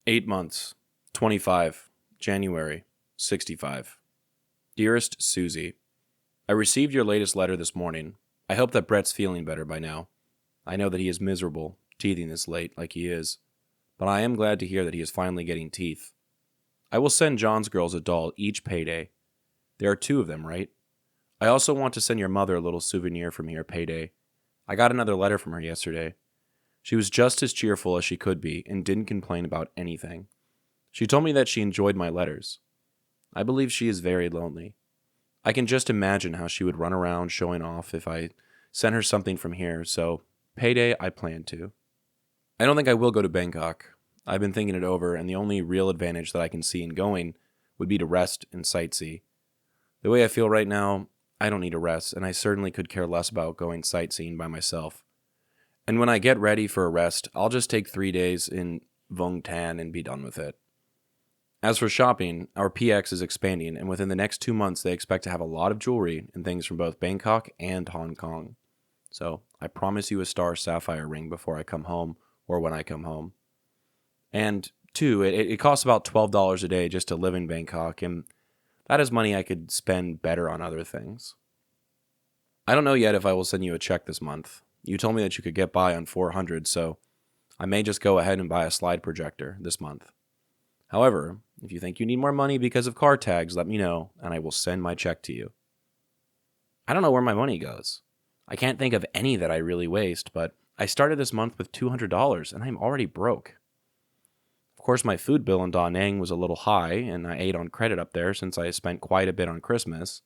8 months. 25. January. 65. Dearest Suzie, I received your latest letter this morning. I hope that Brett's feeling better by now. I know that he is miserable, teething this late like he is, but I am glad to hear that he is finally getting teeth. I will send John's girls a doll each payday. There are 2 of them, right? I also want to send your mother a little souvenir from here payday. I got another letter from her yesterday. She was just as cheerful as she could be and didn't complain about anything. She told me that she enjoyed my letters. I believe she is very lonely. I can just imagine how she would run around showing off if I sent her something from here, so payday I plan to. I don't think I will go to Bangkok. I've been thinking it over, and the only real advantage that I can see in going would be to rest and sightsee. The way I feel right now, I don't need a rest, and I certainly could care less about going sightseeing by myself. And when I get ready for a rest, I'll just take 3 days in Vung Tan and be done with it. As for shopping, our PX is expanding, and within the next 2 months they expect to have a lot of jewelry and things from both Bangkok and Hong Kong. So I promise you a star sapphire ring before I come home, or when I come home. And 2, it costs about $12 a day just to live in Bangkok, and that is money I could spend better on other things. I don't know yet if I will send you a check this month. You told me that you could get by on $400, so I may just go ahead and buy a slide projector this month. However, if you think you need more money because of car tags, let me know, and I will send my check to you. I don't know where my money goes. I can't think of any that I really waste, but I started this month with $200, and I'm already broke. Of course, my food bill in Da Nang was a little high, and I ate on credit up there since I spent quite a bit on Christmas,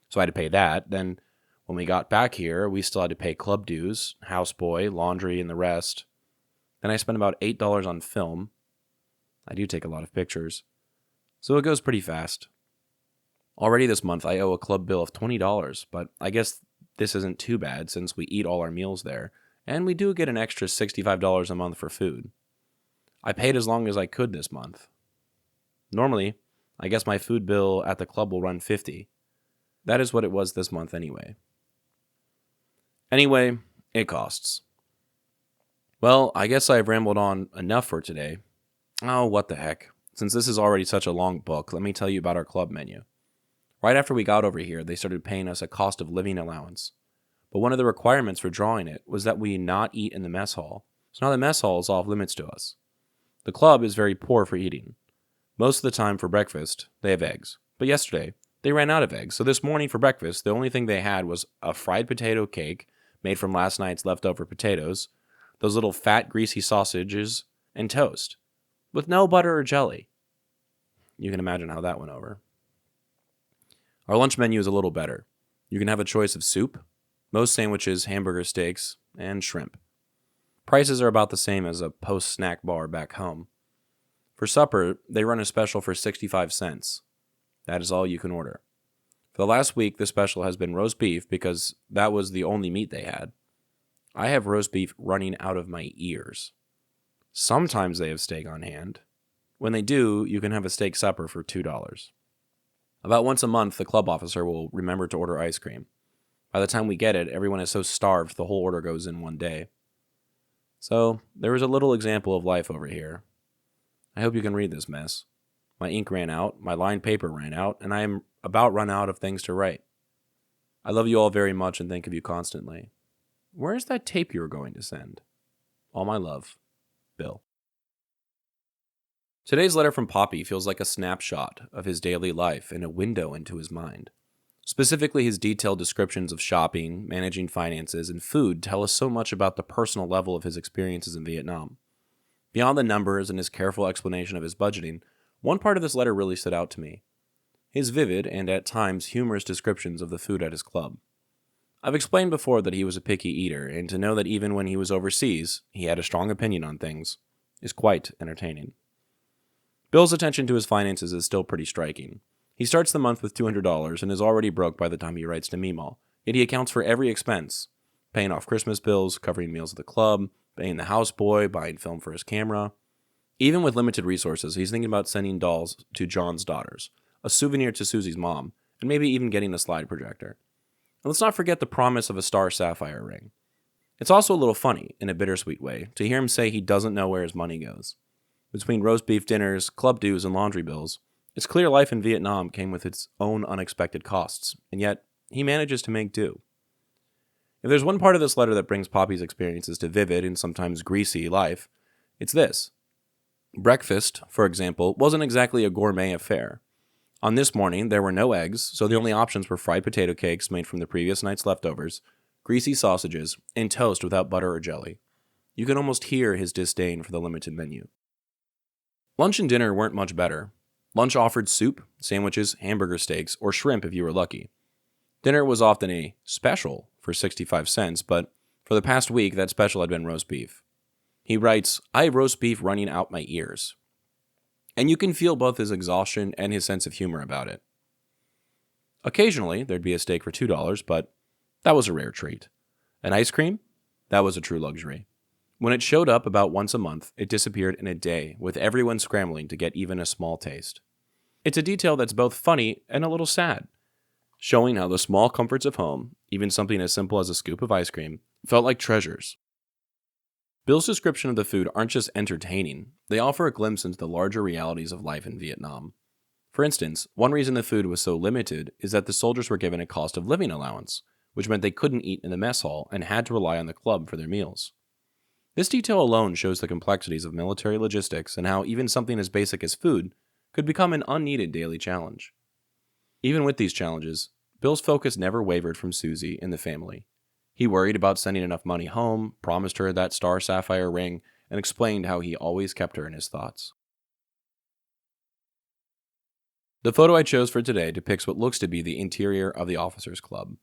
so I had to pay that. Then, when we got back here, we still had to pay club dues, houseboy, laundry, and the rest. Then I spent about $8 on film. I do take a lot of pictures, so it goes pretty fast. Already this month, I owe a club bill of $20, but I guess this isn't too bad since we eat all our meals there, and we do get an extra $65 a month for food. I paid as long as I could this month. Normally, I guess my food bill at the club will run $50. That is what it was this month anyway. Anyway, it costs. Well, I guess I've rambled on enough for today. Oh, what the heck. Since this is already such a long book, let me tell you about our club menu. Right after we got over here, they started paying us a cost of living allowance. But one of the requirements for drawing it was that we not eat in the mess hall. So now the mess hall is off limits to us. The club is very poor for eating. Most of the time for breakfast, they have eggs. But yesterday, they ran out of eggs. So this morning for breakfast, the only thing they had was a fried potato cake made from last night's leftover potatoes, those little fat, greasy sausages, and toast, with no butter or jelly. You can imagine how that went over. Our lunch menu is a little better. You can have a choice of soup, most sandwiches, hamburger steaks, and shrimp. Prices are about the same as a post-snack bar back home. For supper, they run a special for 65 cents. That is all you can order. For the last week, the special has been roast beef because that was the only meat they had. I have roast beef running out of my ears. Sometimes they have steak on hand. When they do, you can have a steak supper for $2. About once a month, the club officer will remember to order ice cream. By the time we get it, everyone is so starved the whole order goes in one day. So, there is a little example of life over here. I hope you can read this mess. My ink ran out, my lined paper ran out, and I am about run out of things to write. I love you all very much and think of you constantly. Where is that tape you were going to send? All my love, Bill. Today's letter from Poppy feels like a snapshot of his daily life and a window into his mind. Specifically, his detailed descriptions of shopping, managing finances, and food tell us so much about the personal level of his experiences in Vietnam. Beyond the numbers and his careful explanation of his budgeting, one part of this letter really stood out to me. His vivid and at times humorous descriptions of the food at his club. I've explained before that he was a picky eater, and to know that even when he was overseas, he had a strong opinion on things, is quite entertaining. Bill's attention to his finances is still pretty striking. He starts the month with $200 and is already broke by the time he writes to Meemaw, yet he accounts for every expense, paying off Christmas bills, covering meals at the club, paying the houseboy, buying film for his camera. Even with limited resources, he's thinking about sending dolls to John's daughters, a souvenir to Susie's mom, and maybe even getting a slide projector. And let's not forget the promise of a star sapphire ring. It's also a little funny, in a bittersweet way, to hear him say he doesn't know where his money goes. Between roast beef dinners, club dues, and laundry bills, it's clear life in Vietnam came with its own unexpected costs, and yet he manages to make do. If there's one part of this letter that brings Poppy's experiences to vivid and sometimes greasy life, it's this. Breakfast, for example, wasn't exactly a gourmet affair. On this morning, there were no eggs, so the only options were fried potato cakes made from the previous night's leftovers, greasy sausages, and toast without butter or jelly. You can almost hear his disdain for the limited menu. Lunch and dinner weren't much better. Lunch offered soup, sandwiches, hamburger steaks, or shrimp if you were lucky. Dinner was often a special for 65 cents, but for the past week, that special had been roast beef. He writes, "I have roast beef running out my ears." And you can feel both his exhaustion and his sense of humor about it. Occasionally, there'd be a steak for $2, but that was a rare treat. An ice cream? That was a true luxury. When it showed up about once a month, it disappeared in a day, with everyone scrambling to get even a small taste. It's a detail that's both funny and a little sad, showing how the small comforts of home, even something as simple as a scoop of ice cream, felt like treasures. Bill's description of the food aren't just entertaining, they offer a glimpse into the larger realities of life in Vietnam. For instance, one reason the food was so limited is that the soldiers were given a cost of living allowance, which meant they couldn't eat in the mess hall and had to rely on the club for their meals. This detail alone shows the complexities of military logistics and how even something as basic as food could become an unneeded daily challenge. Even with these challenges, Bill's focus never wavered from Suzie and the family. He worried about sending enough money home, promised her that star sapphire ring, and explained how he always kept her in his thoughts. The photo I chose for today depicts what looks to be the interior of the officers' club.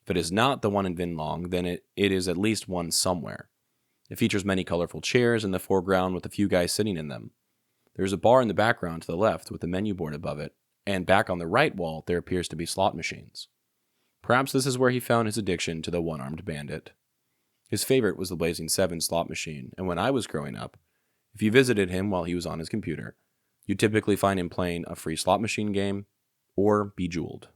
If it is not the one in Vinh Long, then it is at least one somewhere. It features many colorful chairs in the foreground with a few guys sitting in them. There's a bar in the background to the left with a menu board above it, and back on the right wall there appears to be slot machines. Perhaps this is where he found his addiction to the one-armed bandit. His favorite was the Blazing 7 slot machine, and when I was growing up, if you visited him while he was on his computer, you'd typically find him playing a free slot machine game or Bejeweled.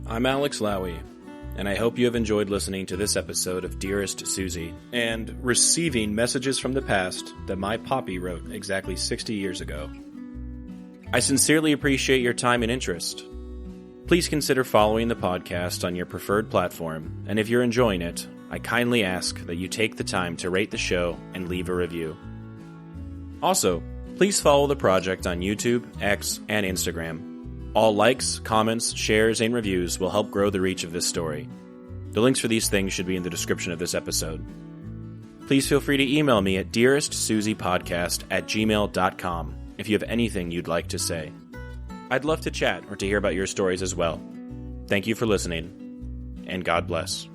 I'm Alex Lowie, and I hope you have enjoyed listening to this episode of Dearest Suzie, and receiving messages from the past that my Poppy wrote exactly 60 years ago. I sincerely appreciate your time and interest. Please consider following the podcast on your preferred platform, and if you're enjoying it, I kindly ask that you take the time to rate the show and leave a review. Also, please follow the project on YouTube, X, and Instagram. All likes, comments, shares, and reviews will help grow the reach of this story. The links for these things should be in the description of this episode. Please feel free to email me at dearestsuziepodcast@gmail.com if you have anything you'd like to say. I'd love to chat or to hear about your stories as well. Thank you for listening, and God bless.